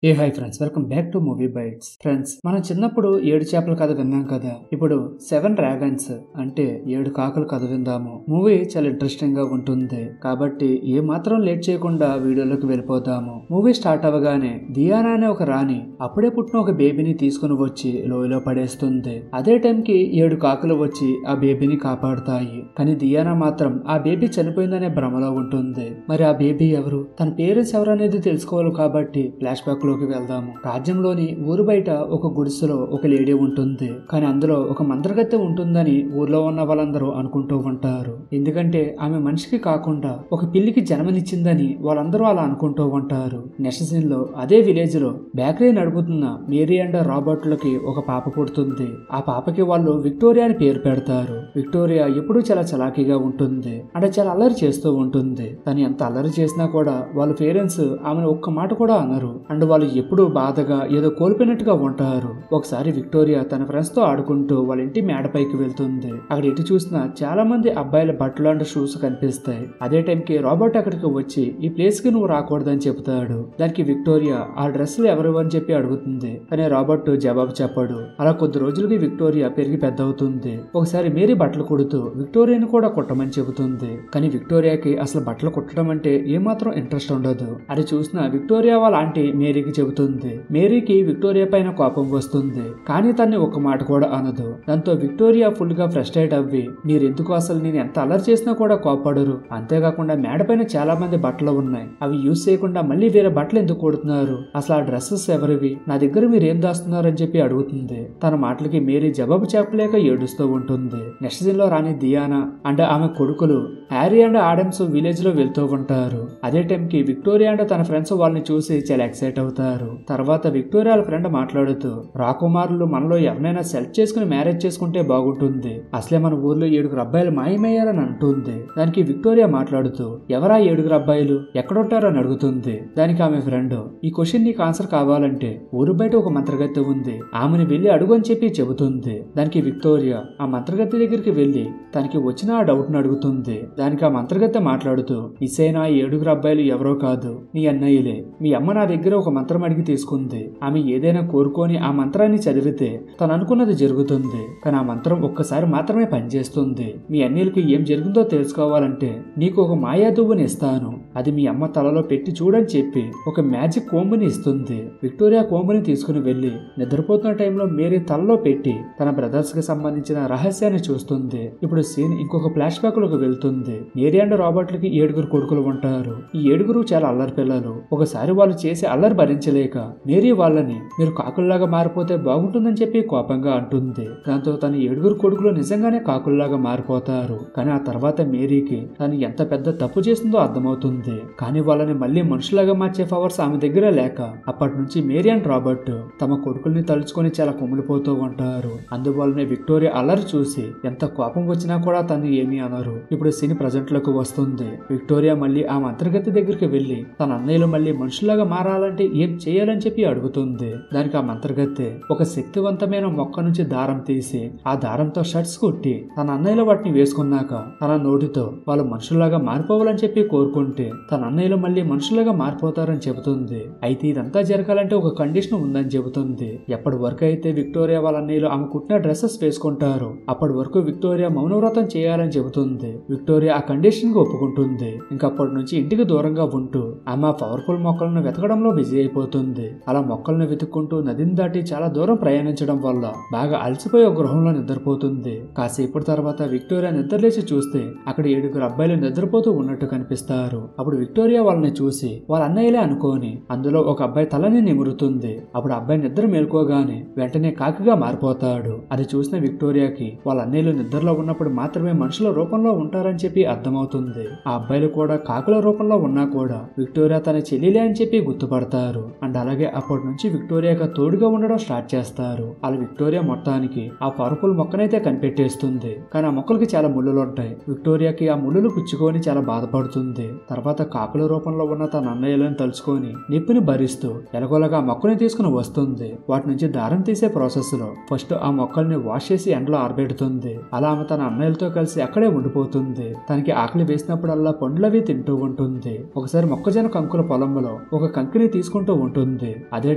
Hi friends, welcome back to movie bytes. Friends, మనం చిన్నప్పుడు 7 చేపల కథ విన్నాం కదా. ఇప్పుడు 7 డ్రాగన్స్ అంటే 7 కాకుల కథ విందాము. మూవీ చాలా ఇంట్రెస్టింగ్ గా ఉంటుంది కాబట్టి ఏ మాత్రం లేట్ చేయకుండా వీడియోలోకి వెళ్ళిపోతాము. మూవీ స్టార్ట్ అవ్వగానే దియానా అనే ఒక రాణి అప్పుడే పుట్టిన ఒక బేబీని తీసుకుని వచ్చి లోయలో పడేస్తుంది. అదే టైంకి 7 కాకులు వచ్చి ఆ బేబీని కాపాడుతాయి. కానీ దియానా మాత్రం ఆ బేబీ చనిపోయిందనే భ్రమలో ఉంటుంది. మరి ఆ బేబీ ఎవరు, తన పేరెంట్స్ ఎవరు అనేది తెలుసుకోవాలి కాబట్టి ఫ్లాష్ బ్యాక్ లోకి వెళ్దాము. రాజ్యంలోని ఊరు బయట ఒక గుడిసెలో ఒక లేడీ ఉంటుంది. కానీ అందులో ఒక మంత్రగత్తె ఉంటుందని ఊర్లో ఉన్న వాళ్ళందరూ అనుకుంటూ ఉంటారు. ఎందుకంటే ఆమె మనిషికి కాకుండా ఒక పిల్లికి జన్మనిచ్చిందని వాళ్ళందరూ అలా అనుకుంటూ ఉంటారు. నెక్స్ట్ సీన్ లో అదే విలేజ్ లో బేకరీ నడుపుతున్న మేరీ అండ్ రాబర్ట్ లకి ఒక పాప పుడుతుంది. ఆ పాపకి వాళ్ళు విక్టోరియా అని పేరు పెడతారు. విక్టోరియా ఎప్పుడూ చాలా చలాకీగా ఉంటుంది, అంటే చాలా అల్లరి చేస్తూ ఉంటుంది. తను ఎంత అల్లరి చేసినా కూడా వాళ్ళ పేరెంట్స్ ఆమెను ఒక్క మాట కూడా అనరు. అండ్ వాళ్ళు ఎప్పుడూ బాధగా ఏదో కోల్పోయినట్టుగా ఉంటారు. ఒకసారి విక్టోరియా తన ఫ్రెండ్స్ తో ఆడుకుంటూ వాళ్ళ ఇంటి మేడపైకి వెళ్తుంది. అక్కడ ఎటు చూసినా చాలా మంది అబ్బాయిల బట్టలు అండ్ షూస్ కనిపిస్తాయి. అదే టైంకి రాబర్ట్ అక్కడికి వచ్చి ఈ ప్లేస్ కి నువ్వు రాకూడదని చెప్తాడు. దానికి విక్టోరియా ఆ డ్రెస్సులు ఎవరు అని చెప్పి అడుగుతుంది. కానీ రాబర్ట్ జవాబు చెప్పాడు. అలా కొద్ది రోజులకి విక్టోరియా పెరిగి పెద్ద అవుతుంది. ఒకసారి మేరీ బట్టలు కుడుతూ విక్టోరియాని కూడా కుట్టమని చెబుతుంది. కానీ విక్టోరియాకి అసలు బట్టలు కుట్టడం అంటే ఏమాత్రం ఇంట్రెస్ట్ ఉండదు. అది చూసిన విక్టోరియా వాళ్ళ ఆంటీ మేరీకి చెబుతుంది. మేరీకి విక్టోరియా పైన కోపం వస్తుంది, కానీ తన్ని ఒక్క మాట కూడా అనదు. దాంతో విక్టోరియా ఫుల్ గా ఫ్రస్ట్రేట్ అవ్వి, మీరెందుకు అసలు నేను ఎంత అల్లరి చేసినా కూడా కోపడరు, అంతేకాకుండా మేడ పైన చాలా మంది బట్టలు ఉన్నాయి, అవి యూజ్ చేయకుండా మళ్ళీ వేరే బట్టలు ఎందుకు కొడుతున్నారు, అసలు ఆ డ్రెస్సెస్ ఎవరివి, నా దగ్గర మీరు ఏం దాస్తున్నారు అని చెప్పి అడుగుతుంది. తన మాటలకి మేరీ జవాబు చెప్పలేక ఏడుస్తూ ఉంటుంది. నెక్స్ట్ సీన్ లో రాణి దియానా అండ్ ఆమె కొడుకులు హ్యారీ అండ్ ఆడమ్స్ విలేజ్ లో వెళ్తూ ఉంటారు. అదే టైం కి విక్టోరియా అండ్ తన ఫ్రెండ్స్ వాళ్ళని చూసి చాలా ఎక్సైట్ అవుతారు. తర్వాత విక్టోరియా ఫ్రెండ్ మాట్లాడుతూ, రాకుమారులు మనలో ఎవరైనా సెలెక్ట్ చేసుకుని మ్యారేజ్ చేసుకుంటే బాగుంటుంది, అసలే మన ఊర్లో 7 అబ్బాయిలు మాయమయ్యారని అంటుంది. దానికి విక్టోరియా మాట్లాడుతూ, ఎవరా 7 అబ్బాయిలు, ఎక్కడుంటారని అడుగుతుంది. దానికి ఆమె ఫ్రెండ్, ఈ క్వశ్చన్ నీకు ఆన్సర్ కావాలంటే ఊరు బయట ఒక మంత్రగత్తె ఉంది, ఆమెను వెళ్లి అడుగు అని చెప్పి చెబుతుంది. దానికి విక్టోరియా ఆ మంత్రగత్తె దగ్గరికి వెళ్లి తనకి వచ్చిన ఆ డౌట్ ను అడుగుతుంది. దానికి ఆ మంత్రగత్తె మాట్లాడుతూ, మిస్ అయిన 7 అబ్బాయిలు ఎవరో కాదు, నీ అన్నయ్యలే, మీ అమ్మ నా దగ్గర ఒక మంత్రం అడిగి తీసుకుంది, ఆమె ఏదైనా కోరుకొని ఆ మంత్రాన్ని చదివితే తను అనుకున్నది జరుగుతుంది, కానీ ఆ మంత్రం ఒక్కసారి మాత్రమే పనిచేస్తుంది, మీ అన్నయ్యలకి ఏం జరిగిందో తెలుసుకోవాలంటే నీకు ఒక మాయా దువ్వుని ఇస్తాను, అది మీ అమ్మ తలలో పెట్టి చూడని చెప్పి ఒక మ్యాజిక్ కోంబుని ఇస్తుంది. విక్టోరియా కోంబుని తీసుకుని వెళ్లి నిద్రపోతున్న టైంలో మేరీ తలలో పెట్టి తన బ్రదర్స్ కి సంబంధించిన రహస్యాన్ని చూస్తుంది. ఇప్పుడు సీన్ ఇంకొక ఫ్లాష్ బ్యాక్ లోకి వెళ్తుంది. మేరీ అండ్ రాబర్ట్ లకి 7 కొడుకులు ఉంటారు. ఈ 7 చాలా అల్లరి పిల్లలు. ఒకసారి వాళ్ళు చేసే అల్లరి భరించలేక మేరీ వాళ్ళని మీరు కాకుల్లాగా మారిపోతే బాగుంటుందని చెప్పి కోపంగా అంటుంది. దాంతో తన 7 కొడుకులు నిజంగానే కాకుల్లాగా మారిపోతారు. కానీ ఆ తర్వాత మేరీకి తను ఎంత పెద్ద తప్పు చేసిందో అర్థమవుతుంది. కానీ వాళ్ళని మళ్ళీ మనుషులాగా మార్చే పవర్స్ ఆమె దగ్గర లేక అప్పటి నుంచి మేరీ అండ్ రాబర్ట్ తమ కొడుకుల్ని తలుచుకొని చాలా కుమిలిపోతూ ఉంటారు. అందువల్లనే విక్టోరియా అల్లరి చూసి ఎంత కోపం వచ్చినా కూడా తను ఏమీ అనరు. ఇప్పుడు సీన్ ప్రజెంట్ లోకి వస్తుంది. విక్టోరియా మళ్ళీ ఆ మంత్రగత్తె దగ్గరికి వెళ్లి తన అన్నయ్యలు మళ్ళీ మనుషులాగా మారాలంటే ఏం చేయాలని చెప్పి అడుగుతుంది. దానికి ఆ మంత్రగత్తె ఒక శక్తివంతమైన మొక్క నుంచి దారం తీసి ఆ దారంతో షర్ట్స్ కుట్టి తన అన్నయ్యలు వాటిని వేసుకున్నాక తన నోటితో వాళ్ళు మనుషుల్లాగా మారిపోవాలని చెప్పి కోరుకుంటే తన అన్నయ్యలు మళ్ళీ మనుషులాగా మారిపోతారని చెబుతుంది. అయితే ఇదంతా జరగాలంటే ఒక కండిషన్ ఉందని చెబుతుంది. ఎప్పటి వరకు అయితే విక్టోరియా వాళ్ళ అన్నయ్యలు ఆమె కుట్టిన డ్రెస్సెస్ వేసుకుంటారు అప్పటి వరకు విక్టోరియా మౌనవ్రతం చేయాలని చెబుతుంది. విక్టోరియా ఆ కండిషన్ కి ఒప్పుకుంటుంది. ఇంకప్పటి నుంచి ఇంటికి దూరంగా ఉంటూ ఆమె పవర్ఫుల్ మొక్కలను వెతకడంలో బిజీ అయిపోతుంది. అలా మొక్కలను వెతుక్కుంటూ నదిని దాటి చాలా దూరం ప్రయాణించడం వల్ల బాగా అలసిపోయి ఒక గృహంలో నిద్రపోతుంది. కాసేపటి తర్వాత విక్టోరియా నిద్రలేసి చూస్తే అక్కడ 7 అబ్బాయిలు నిద్రపోతూ ఉన్నట్టు కనిపిస్తారు. అప్పుడు విక్టోరియా వాళ్ళని చూసి వాళ్ళ అన్నయ్యలే అనుకోని అందులో ఒక అబ్బాయి తలని నిమురుతుంది. అప్పుడు అబ్బాయి నిద్ర మేల్కోగానే వెంటనే కాకిగా మారిపోతాడు. అది చూసిన విక్టోరియాకి వాళ్ళ అన్నయ్యలు నిద్రలో ఉన్నప్పుడు మాత్రమే మనుషుల రూపంలో ఉంటారని చెప్పి అర్థమవుతుంది. ఆ అబ్బాయిలు కూడా కాకుల రూపంలో ఉన్నా కూడా విక్టోరియా తన చెల్లెలే అని చెప్పి గుర్తుపడతారు. అండ్ అలాగే అప్పటి నుంచి విక్టోరియాకి తోడుగా ఉండడం స్టార్ట్ చేస్తారు. అలా విక్టోరియా మొత్తానికి ఆ పవర్ఫుల్ మొక్కనైతే కనిపెట్టేస్తుంది. కానీ ఆ మొక్కలకి చాలా ముళ్ళులు ఉంటాయి. విక్టోరియాకి ఆ ముళ్ళులు పుచ్చుకొని చాలా బాధపడుతుంది. తర్వాత కాకుల రూపంలో ఉన్న తన అన్నయ్యలను తలుచుకొని నిప్పుని భరిస్తూ ఎలాగోలాగా ఆ మొక్కని తీసుకుని వస్తుంది. వాటి నుంచి దారం తీసే ప్రాసెస్ లో ఫస్ట్ ఆ మొక్కల్ని వాష్ చేసి ఎండలో ఆరబెడుతుంది. అలా ఆమె తన అన్నయ్యలతో కలిసి అక్కడే ఉండిపోతుంది. తనకి ఆకలి వేసినప్పుడల్లా పండ్లవి తింటూ ఉంటుంది. ఒకసారి మొక్కజొన్న కంకుల పొలంలో ఒక కంకిని తీసుకుంటూ అనుకుంటూ ఉంటుంది. అదే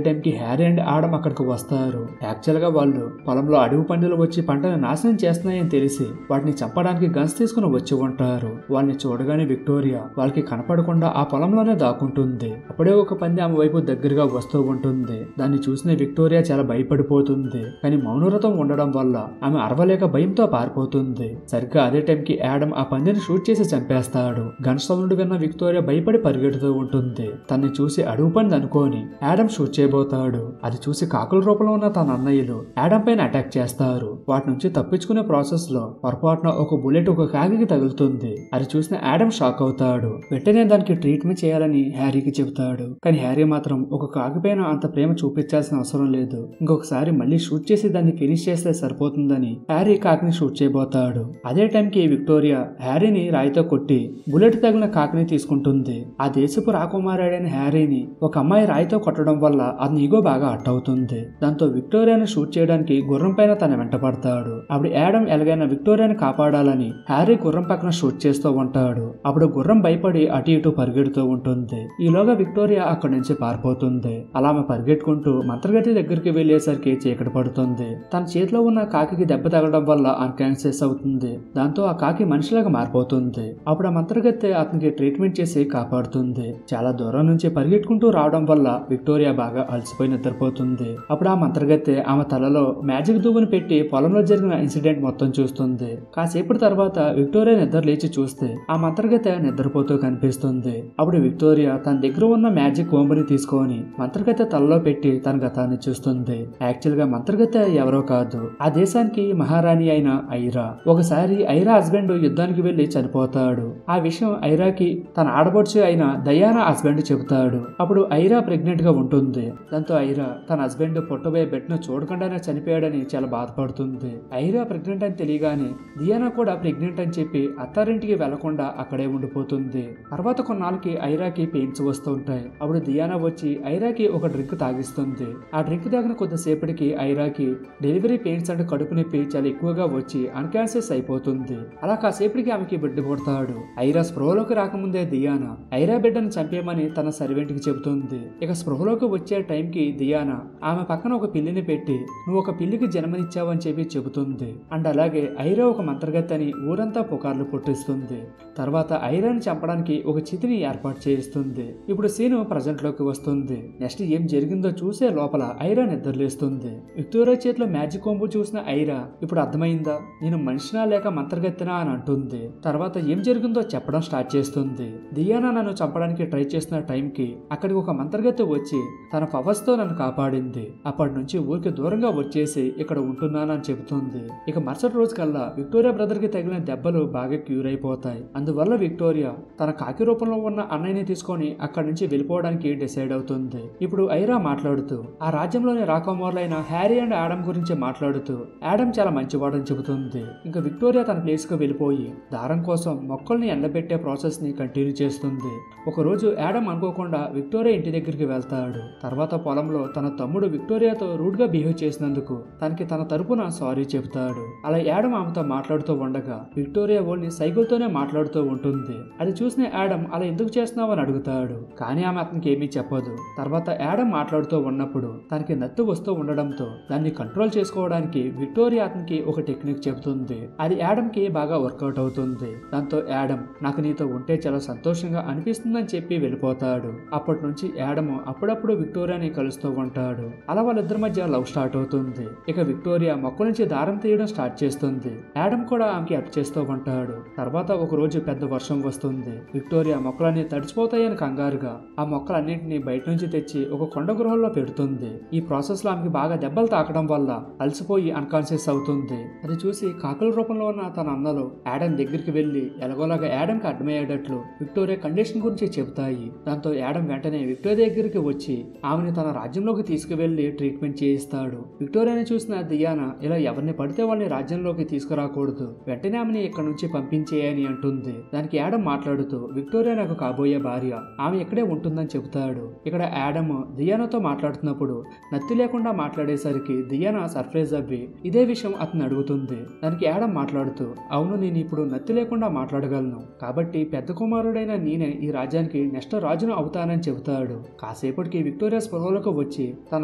టైంకి హ్యారీ అండ్ ఆడమ్ అక్కడికి వస్తారు. యాక్చువల్ గా వాళ్ళు పొలంలో అడవి పందులు వచ్చి పంటను నాశనం చేస్తున్నాయని తెలిసి వాటిని చంపడానికి గన్స్ తీసుకుని వచ్చి ఉంటారు. వాళ్ళని చూడగానే విక్టోరియా వాళ్ళకి కనపడకుండా ఆ పొలంలోనే దాక్కుంటుంది. అప్పుడే ఒక పంది ఆమె వైపు దగ్గరగా వస్తూ ఉంటుంది. దాన్ని చూసిన విక్టోరియా చాలా భయపడిపోతుంది. కానీ మౌనవ్రతం ఉండడం వల్ల ఆమె అరవలేక భయంతో పారిపోతుంది. సరిగ్గా అదే టైంకి ఆడమ్ ఆ పందిని షూట్ చేసి చంపేస్తాడు. గన్ సౌండ్ విన్న విక్టోరియా భయపడి పరిగెడుతూ ఉంటుంది. తన్ని చూసి అడుగు పంది అనుకోని ఆడమ్ షూట్ చేయబోతాడు. అది చూసి కాకుల రూపంలో ఉన్న తన అన్నయ్యలు ఆడమ్ పైన అటాక్ చేస్తారు. వాటి నుంచి తప్పించుకునే ప్రాసెస్ లో పొరపాటున ఒక బుల్లెట్ ఒక కాకికి తగులుతుంది. అది చూసిన ఆడమ్ షాక్ అవుతాడు. వెంటనే దానికి ట్రీట్మెంట్ చేయాలని హ్యారీకి చెబుతాడు. కానీ హ్యారీ మాత్రం ఒక కాకి పైన అంత ప్రేమ చూపించాల్సిన అవసరం లేదు, ఇంకొకసారి మళ్ళీ షూట్ చేసి దాన్ని ఫినిష్ చేస్తే సరిపోతుందని హ్యారీ కాకిని షూట్ చేయబోతాడు. అదే టైంకి విక్టోరియా హ్యారీని రాయితో కొట్టి బుల్లెట్ తగిలిన కాకిని తీసుకుంటుంది. ఆ దేశపు రాకుమారుడైన హ్యారీని ఒక అమ్మాయి రాయితో కొట్టడం వల్ల అతని ఈగో బాగా హర్ట్ అవుతుంది. దాంతో విక్టోరియాను షూట్ చేయడానికి గుర్రం పైన తన వెంట పడతాడు. అప్పుడు ఆడమ్ ఎలాగైనా విక్టోరియాని కాపాడాలని హ్యారీ గుర్రం పక్కన షూట్ చేస్తూ ఉంటాడు. అప్పుడు గుర్రం భయపడి అటు ఇటు పరిగెడుతూ ఉంటుంది. ఈలోగా విక్టోరియా అక్కడి నుంచి పారిపోతుంది. అలా ఆమె పరిగెట్టుకుంటూ మంత్రగతి దగ్గరికి వెళ్లేసరికి చీకటి పడుతుంది. తన చేతిలో ఉన్న కాకి దెబ్బ తగలడం వల్ల అన్కాన్షియస్ అవుతుంది. దాంతో ఆ కాకి మనిషిలాగా మారిపోతుంది. అప్పుడు ఆ మంత్రగత్తె అతనికి ట్రీట్మెంట్ చేసి కాపాడుతుంది. చాలా దూరం నుంచి పరిగెట్టుకుంటూ రావడం వల్ల విక్టోరియా బాగా అలసిపోయి నిద్రపోతుంది. అప్పుడు ఆ మంత్రగత్తె ఆమె తలలో మ్యాజిక్ దువ్వును పెట్టి పొలంలో జరిగిన ఇన్సిడెంట్ మొత్తం చూస్తుంది. కాసేపటి తర్వాత విక్టోరియా నిద్ర లేచి చూస్తే ఆ మంత్రగత్తె నిద్రపోతూ కనిపిస్తుంది. అప్పుడు విక్టోరియా తన దగ్గర ఉన్న మ్యాజిక్ కోంబుని తీసుకొని మంత్రగత్తె తలలో పెట్టి తన గతాన్ని చూస్తుంది. యాక్చువల్ గా మంత్రగత్తె ఎవరో కాదు, ఆ దేశానికి మహారాణి అయిన ఐరా. ఒకసారి ఐరా హస్బెండ్ యుద్ధానికి వెళ్లి చనిపోతాడు. ఆ విషయం ఐరాకి తన ఆడబడుచు అయిన దయానా హస్బెండ్ చెబుతాడు. అప్పుడు ఐరా ప్రెగ్నెంట్ గా ఉంటుంది. దాంతో ఐరా తన హస్బెండ్ పుట్టబోయే బిడ్డను చూడకుండానే చనిపోయాడని చాలా బాధపడుతుంది. ఐరా ప్రెగ్నెంట్ అని తెలియగానే దియానా కూడా ప్రెగ్నెంట్ అని చెప్పి అత్తారింటికి వెళ్లకుండా అక్కడే ఉండిపోతుంది. తర్వాత కొన్నాళ్ళకి ఐరాకి పెయిన్స్ వస్తుంటాయి. అప్పుడు దియానా వచ్చి ఐరాకి ఒక డ్రింక్ తాగిస్తుంది. ఆ డ్రింక్ తాగిన కొద్దిసేపటికి ఐరాకి డెలివరీ పెయిన్స్ అంటే కడుపు నొప్పి చాలా ఎక్కువగా వచ్చి అన్కాన్షియస్ అయిపోతుంది. అలా కాసేపటికి ఆమెకి బిడ్డ పుడతాడు. ఐరా స్పృహలోకి రాకముందే దియానా ఐరా బిడ్డను చంపేయమని తన సర్వెంట్ కి చెబుతుంది. ఇక స్పృహలోకి వచ్చే టైంకి దియానా ఆమె పక్కన ఒక పిల్లిని పెట్టి నువ్వు ఒక పిల్లికి జన్మనిచ్చావని చెప్పి చెబుతుంది. అండ్ అలాగే ఐరా ఒక మంత్రగత్తని ఊరంతా పుకార్లు పుట్టిస్తుంది. తర్వాత ఐరాని చంపడానికి ఒక చితిని ఏర్పాటు చేయిస్తుంది. ఇప్పుడు సీను ప్రజెంట్ లోకి వస్తుంది. నెక్స్ట్ ఏం జరిగిందో చూసే లోపల ఐరా నిద్రలేస్తుంది. విక్టోరియా చేతిలో మ్యాజిక్ కొంబు చూసిన ఐరా ఇప్పుడు అర్థమైందా నేను మనిషినా లేక మంత్రగత్తెనా అని అంటుంది. తర్వాత ఏం జరిగిందో చెప్పడం స్టార్ట్ చేస్తుంది. దియానా నన్ను చంపడానికి ట్రై చేసిన టైంకి అక్కడికి ఒక మంత్రగత్తె వచ్చి తన పవర్స్ తో నన్ను కాపాడింది. అప్పటి నుంచి ఊరికి దూరంగా వచ్చేసి ఇక్కడ ఉంటున్నానని చెబుతుంది. ఇక మరుసటి రోజు కల్లా విక్టోరియా బ్రదర్ కి తగిలిన దెబ్బలు బాగా క్యూర్ అయిపోతాయి. అందువల్ల విక్టోరియా తన కాకి రూపంలో ఉన్న అన్నయ్యని తీసుకొని అక్కడి నుంచి వెళ్ళిపోవడానికి డిసైడ్ అవుతుంది. ఇప్పుడు ఐరా మాట్లాడుతూ ఆ రాజ్యంలోని రాకుమారులైన హ్యారీ అండ్ ఆడమ్ గురించి మాట్లాడుతూ ఆడమ్ చాలా మంచివాడని చెబుతుంది. ఇంకా విక్టోరియా తన ప్లేస్ కు వెళ్ళిపోయి దారం కోసం మొక్కల్ని ఎండబెట్టే ప్రాసెస్ ని కంటిన్యూ చేస్తుంది. ఒక రోజు ఆడమ్ అనుకోకుండా విక్టోరియా ఇంటి దగ్గరికి వెళ్తాడు. తర్వాత పొలంలో తన తమ్ముడు విక్టోరియాతో రూడ్ గా బిహేవ్ చేసినందుకు తనకి తన తరపున సారీ చెబుతాడు. అలా ఆడమ్ ఆమెతో మాట్లాడుతూ ఉండగా విక్టోరియా ఓన్లీ సైకిల్తోనే మాట్లాడుతూ ఉంటుంది. అది చూసిన ఆడమ్ అలా ఎందుకు చేస్తున్నావు అని అడుగుతాడు. కానీ ఆమె అతనికి ఏమీ చెప్పదు. తర్వాత ఆడమ్ మాట్లాడుతూ ఉన్నప్పుడు తనకి నత్తు వస్తూ ఉండడంతో దాన్ని కంట్రోల్ చేసుకోవడానికి విక్టోరియా అతనికి ఒక టెక్నిక్ చెబుతుంది. అది ఆడమ్ కి బాగా వర్కౌట్ అవుతుంది. దాంతో ఆడమ్ నాకు నీతో ఉంటే చాలా సంతోషంగా అనిపిస్తుందని చెప్పి వెళ్ళిపోతాడు. అప్పటి నుంచి ఆడమ్ అప్పుడప్పుడు విక్టోరియాని కలుస్తూ ఉంటాడు. అలా వాళ్ళిద్దరి మధ్య లవ్ స్టార్ట్ అవుతుంది. ఇక విక్టోరియా మొక్కల నుంచి దారం తీయడం స్టార్ట్ చేస్తుంది. ఆడమ్ కూడా ఆమెకి హెల్ప్ చేస్తూ ఉంటాడు. తర్వాత ఒక రోజు పెద్ద వర్షం వస్తుంది. విక్టోరియా మొక్కలన్నీ తడిచిపోతాయని కంగారుగా ఆ మొక్కలన్నింటినీ బయట నుంచి తెచ్చి ఒక కొండ గృహంలో పెడుతుంది. ఈ ప్రాసెస్ లో ఆమెకి బాగా దెబ్బలు తాకడం వల్ల అలసిపోయి అన్కాన్షియస్ అవుతుంది. అది చూసి కాకుల రూపంలో ఉన్న తన అన్నలు ఆడమ్ దగ్గరికి వెళ్లి ఎలాగోలాగా ఆడమ్ కి అర్థమయ్యేటట్లు విక్టోరియా కండిషన్ గురించి చెబుతాయి. దాంతో ఆడమ్ వెంటనే విక్టోరియా దగ్గరికి వచ్చి ఆమెను తన రాజ్యంలోకి తీసుకువెళ్లి ట్రీట్మెంట్ చేయిస్తాడు. విక్టోరియాని చూసిన దియానా ఇలా ఎవరిని పడితే వాళ్ళని రాజ్యంలోకి తీసుకురాకూడదు, వెంటనే ఆమెని ఇక్కడ నుంచి పంపించేయని అంటుంది. దానికి ఆడమ్ మాట్లాడుతూ విక్టోరియా నాకు కాబోయే భార్య, ఆమె ఇక్కడే ఉంటుందని చెబుతాడు. ఇక్కడ ఆడమ్ దియానాతో మాట్లాడుతున్నప్పుడు నత్తి లేకుండా మాట్లాడేసరికి దియానా సర్ప్రైజ్ అవ్వి ఇదే విషయం అతను అడుగుతుంది. దానికి ఆడమ్ మాట్లాడుతూ అవును నేను ఇప్పుడు నత్తి లేకుండా మాట్లాడగలను, కాబట్టి పెద్ద కుమారుడైన నేనే ఈ రాజ్యానికి నెక్స్ట్ రాజును అవుతానని చెబుతాడు. కాసేపటికి విక్టోరియా స్పృహలోకి వచ్చి తన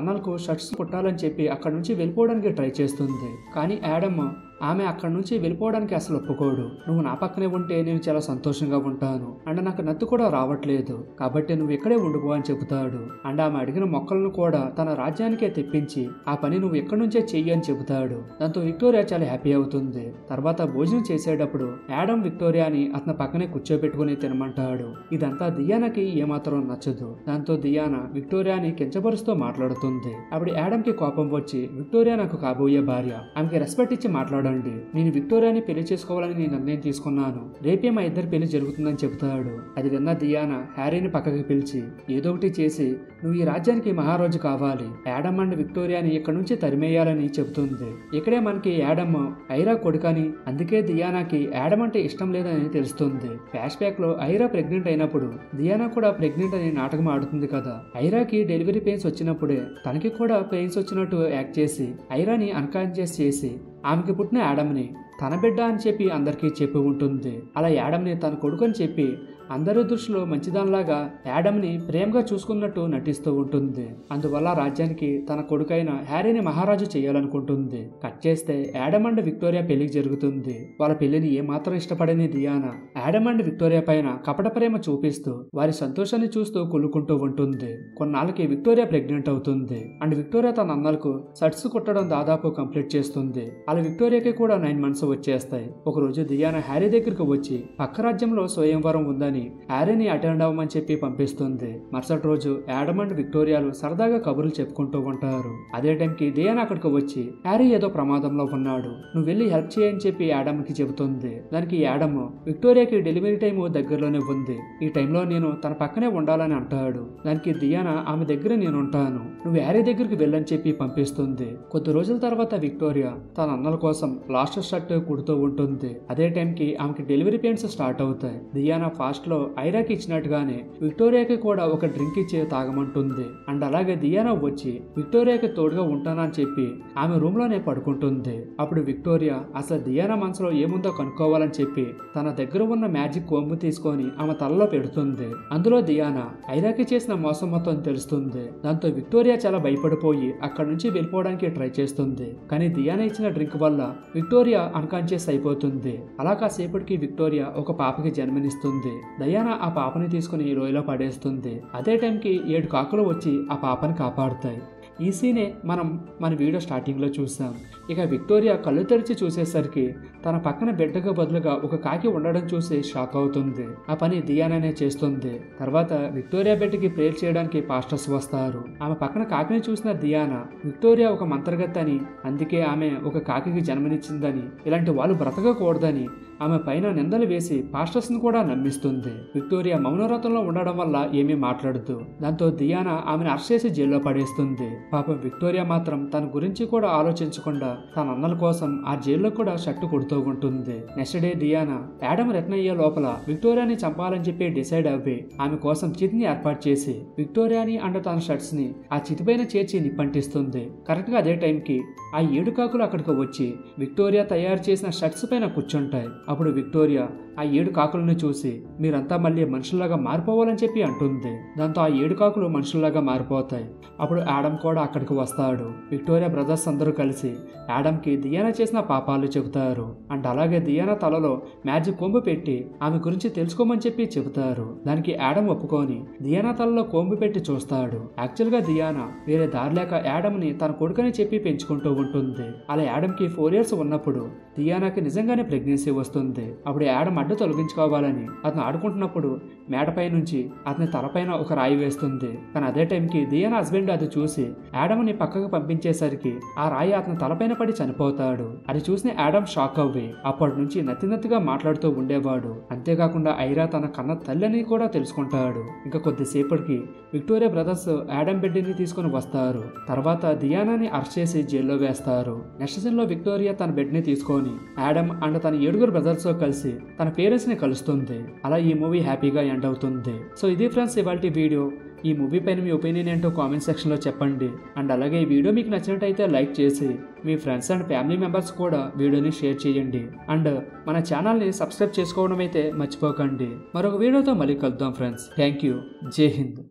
అన్నలకు షర్ట్స్ కుట్టాలని చెప్పి అక్కడి నుంచి వెళ్ళిపోవడానికి ట్రై చేస్తుంది. కానీ యాడమ్ ఆమె అక్కడి నుంచి వెళ్ళిపోవడానికి అసలు ఒప్పుకోడు. నువ్వు నా పక్కనే ఉంటే నేను చాలా సంతోషంగా ఉంటాను అండ్ నాకు నత్తి కూడా రావట్లేదు, కాబట్టి నువ్వు ఇక్కడే ఉండిపో అని చెబుతాడు. అండ్ ఆమె అడిగిన మొక్కలను కూడా తన రాజ్యానికే తెప్పించి ఆ పని నువ్వు ఎక్కడి నుంచే చెయ్యి అని చెబుతాడు. దాంతో విక్టోరియా చాలా హ్యాపీ అవుతుంది. తర్వాత భోజనం చేసేటప్పుడు యాడమ్ విక్టోరియాని అతని పక్కనే కూర్చోబెట్టుకుని తినమంటాడు. ఇదంతా దియానాకి ఏమాత్రం నచ్చదు. దాంతో దియానా విక్టోరియాని కించపరుస్తూ మాట్లాడుతుంది. అప్పుడు యాడమ్ కి కోపం వచ్చి, విక్టోరియా నాకు కాబోయే భార్య, ఆమెకి రెస్పెక్ట్ ఇచ్చి మాట్లాడండి. నేను విక్టోరియాని పెళ్లి చేసుకోవాలని నేను నిర్ణయం తీసుకున్నాను. రేపే మా ఇద్దరు పెళ్లి జరుగుతుందని చెబుతాడు. అది విన్న దియానా హ్యారీని పక్కకి పిలిచి ఏదో ఒకటి చేసి నువ్వు ఈ రాజ్యానికి మహారాజు కావాలి, యాడమ్ అండ్ విక్టోరియాని ఇక్కడ నుంచి తరిమేయాలని చెబుతుంది. ఇక్కడే మనకి యాడమ్ ఐరా కొడుకని, అందుకే దియానాకి యాడమ్ అంటే ఇష్టం లేదని తెలుస్తుంది. ఫ్లాష్ బ్యాక్ లో ఐరా ప్రెగ్నెంట్ అయినప్పుడు దియానా కూడా ప్రెగ్నెంట్ అని నాటకం ఆడుతుంది కదా. ఐరాకి డెలివరీ పెయిన్స్ వచ్చినప్పుడే తనకి కూడా పెయిన్స్ వచ్చినట్టు యాక్ట్ చేసి ఐరాని అన్కాన్షియస్ చేసి ఆమెకి పుట్టిన యాడమ్ని తన బిడ్డ అని చెప్పి అందరికీ చెప్పి ఉంటుంది. అలా యాడమ్ని తన కొడుకు అని చెప్పి అందరి దృష్టిలో మంచిదానిలాగా యాడమ్ని ప్రేమగా చూసుకున్నట్టు నటిస్తూ ఉంటుంది. అందువల్ల రాజ్యానికి తన కొడుకైన హ్యారీని మహారాజు చేయాలనుకుంటుంది. కట్ చేస్తే యాడమ్ అండ్ విక్టోరియా పెళ్లి జరుగుతుంది. వాళ్ళ పెళ్లిని ఏమాత్రం ఇష్టపడని దియానా యాడమ్ అండ్ విక్టోరియా పైన కపట ప్రేమ చూపిస్తూ వారి సంతోషాన్ని చూస్తూ కుళ్ళుకుంటూ ఉంటుంది. కొన్నాళ్ళకి విక్టోరియా ప్రెగ్నెంట్ అవుతుంది. అండ్ విక్టోరియా తన అన్నలకు షర్ట్స్ కుట్టడం దాదాపు కంప్లీట్ చేస్తుంది. అలా విక్టోరియాకి కూడా 9 months వచ్చేస్తాయి. ఒక రోజు దియానా హ్యారీ దగ్గరకు వచ్చి పక్క రాజ్యంలో స్వయంవరం ఉందని హ్యారీని అటెండ్ అవ్వమని చెప్పి పంపిస్తుంది. మరుసటి రోజు యాడమ్ అండ్ విక్టోరియాలు సరదాగా కబుర్లు చెప్పుకుంటూ ఉంటారు. అదే టైంకి దియానా అక్కడికి వచ్చి హ్యారీ ఏదో ప్రమాదంలో ఉన్నాడు, నువ్వు వెళ్ళి హెల్ప్ చేయని చెప్పి యాడమ్ కి చెబుతుంది. దానికి యాడమ్ విక్టోరియాకి డెలివరీ టైం దగ్గరలోనే ఉంది, ఈ టైంలో నేను తన పక్కనే ఉండాలని అంటాడు. దానికి దియానా ఆమె దగ్గర నేను ఉంటాను, నువ్వు హ్యారీ దగ్గరికి వెళ్ళని చెప్పి పంపిస్తుంది. కొద్ది రోజుల తర్వాత విక్టోరియా తన అన్నల కోసం లాస్ట్ షర్ట్ కుడుతూ ఉంటుంది. అదే టైంకి ఆమెకి డెలివరీ పెయిన్స్ స్టార్ట్ అవుతాయి. దియానా ఫాస్ట్ లో ఐరాకి ఇచ్చినట్టుగానే విక్టోరియాకి కూడా ఒక డ్రింక్ ఇచ్చి తాగమంటుంది. అండ్ అలాగే దియానా వచ్చి విక్టోరియాకి తోడుగా ఉంటానని చెప్పి ఆమె రూమ్ లోనే పడుకుంటుంది. అప్పుడు విక్టోరియా అసలు దియానా మనసులో ఏముందో కనుక్కోవాలని చెప్పి తన దగ్గర ఉన్న మ్యాజిక్ కొమ్ము తీసుకొని ఆమె తలలో పెడుతుంది. అందులో దియానా ఐరాకి చేసిన మోసం మొత్తం తెలుస్తుంది. దాంతో విక్టోరియా చాలా భయపడిపోయి అక్కడి నుంచి వెళ్ళిపోవడానికి ట్రై చేస్తుంది. కానీ దియానా ఇచ్చిన డ్రింక్ వల్ల విక్టోరియా అన్కాన్షియస్ అయిపోతుంది. అలా కాసేపటికి విక్టోరియా ఒక పాపకి జన్మనిస్తుంది. దయానా ఆ పాపని తీసుకుని లోయలో పడేస్తుంది. అదే టైంకి 7 కాకులు వచ్చి ఆ పాపని కాపాడుతాయి. ఈ సీనే మనం మన వీడియో స్టార్టింగ్లో చూసాం. ఇక విక్టోరియా కళ్ళు తెరిచి చూసేసరికి తన పక్కన బిడ్డకు బదులుగా ఒక కాకి ఉండడం చూసి షాక్ అవుతుంది. ఆ పని దియానానే చేస్తుంది. తర్వాత విక్టోరియా బిడ్డకి ప్రేయర్ చేయడానికి పాస్టర్స్ వస్తారు. ఆమె పక్కన కాకిని చూసిన దియానా విక్టోరియా ఒక మంత్రగత్తె అని, అందుకే ఆమె ఒక కాకికి జన్మనిచ్చిందని, ఇలాంటి వాళ్ళు బ్రతకకూడదని ఆమె పైన నిందలు వేసి పాస్టర్స్ ను కూడా నమ్మిస్తుంది. విక్టోరియా మౌనవ్రతంలో ఉండడం వల్ల ఏమీ మాట్లాడుతూ దాంతో దియానా ఆమెను అరెస్ట్ చేసి జైల్లో పడేస్తుంది. పాపం విక్టోరియా మాత్రం తన గురించి కూడా ఆలోచించకుండా తన అన్నల కోసం ఆ జైల్లో కూడా షట్టు కొడుతూ ఉంటుంది. నెక్స్ట్ డే దియానా యాడమ్ రిటర్న్ అయ్యే లోపల విక్టోరియాని చంపాలని చెప్పి డిసైడ్ అవ్వి ఆమె కోసం చితిని ఏర్పాటు చేసి విక్టోరియాని అండ్ తన షర్ట్స్ ని ఆ చితిపైన చేర్చి నిప్పంటిస్తుంది. కరెక్ట్ గా అదే టైంకి ఆ 7 కాకులు అక్కడికి వచ్చి విక్టోరియా తయారు చేసిన షర్ట్స్ పైన కూర్చుంటాయి. అప్పుడు విక్టోరియా ఆ 7 కాకులను చూసి మీరంతా మళ్ళీ మనుషుల్లాగా మారిపోవాలని చెప్పి అంటుంది. దాంతో ఆ 7 కాకులు మనుషుల్లాగా మారిపోతాయి. అప్పుడు యాడమ్ కూడా అక్కడికి వస్తాడు. విక్టోరియా బ్రదర్స్ అందరూ కలిసి యాడమ్ కి దియానా చేసిన పాపాలు చెబుతారు. అండ్ అలాగే దియానా తలలో మ్యాజిక్ కొంబు పెట్టి ఆమె గురించి తెలుసుకోమని చెప్పి చెబుతారు. దానికి యాడమ్ ఒప్పుకొని దియానా తలలో కొంబు పెట్టి చూస్తాడు. యాక్చువల్ గా దియానా వేరే దారి లేక యాడమ్ ని తన కొడుకని చెప్పి పెంచుకుంటూ ఉంటుంది. అలా యాడమ్ కి 4 years ఉన్నప్పుడు దియానాకి నిజంగానే ప్రెగ్నెన్సీ వస్తుంది. అప్పుడు యాడమ్ అడ్డు తొలగించుకోవాలని అతను ఆడుకుంటున్నప్పుడు మేడపై నుంచి అతని తలపైన ఒక రాయి వేస్తుంది. కానీ అదే టైంకి దియానా హస్బెండ్ అది చూసి యాడమ్ని పక్కకు పంపించేసరికి ఆ రాయి అతని తలపైన పడి చనిపోతాడు. అది చూసిన యాడమ్ షాక్ అవ్వి అప్పటి నుంచి నత్తినత్తిగా మాట్లాడుతూ ఉండేవాడు. అంతేకాకుండా ఐరా తన కన్న తల్లిని కూడా తెలుసుకుంటాడు. ఇంకా కొద్దిసేపటికి విక్టోరియా బ్రదర్స్ యాడమ్ బెడ్ని తీసుకుని వస్తారు. తర్వాత దియానాని అరెస్ట్ చేసి జైల్లో వేస్తారు. నెక్స్ట్ సీన్ లో విక్టోరియా తన బెడ్ ని తీసుకొని యాడమ్ అండ్ తన 7 బ్రదర్స్ తో కలిసి తన పేరెంట్స్ ని కలుస్తుంది. అలా ఈ మూవీ హ్యాపీగా ఎండ్ అవుతుంది. సో ఇది ఫ్రెండ్స్ ఇవాల్టి వీడియో. ఈ మూవీ పైన మీ ఒపీనియన్ ఏంటో కామెంట్ సెక్షన్లో చెప్పండి. అండ్ అలాగే ఈ వీడియో మీకు నచ్చినట్టయితే లైక్ చేసి మీ ఫ్రెండ్స్ అండ్ ఫ్యామిలీ మెంబర్స్ కూడా వీడియోని షేర్ చేయండి. అండ్ మన ఛానల్ని సబ్స్క్రైబ్ చేసుకోవడం అయితే మర్చిపోకండి. మరొక వీడియోతో మళ్ళీ కలుద్దాం ఫ్రెండ్స్. Thank you. జై హింద్.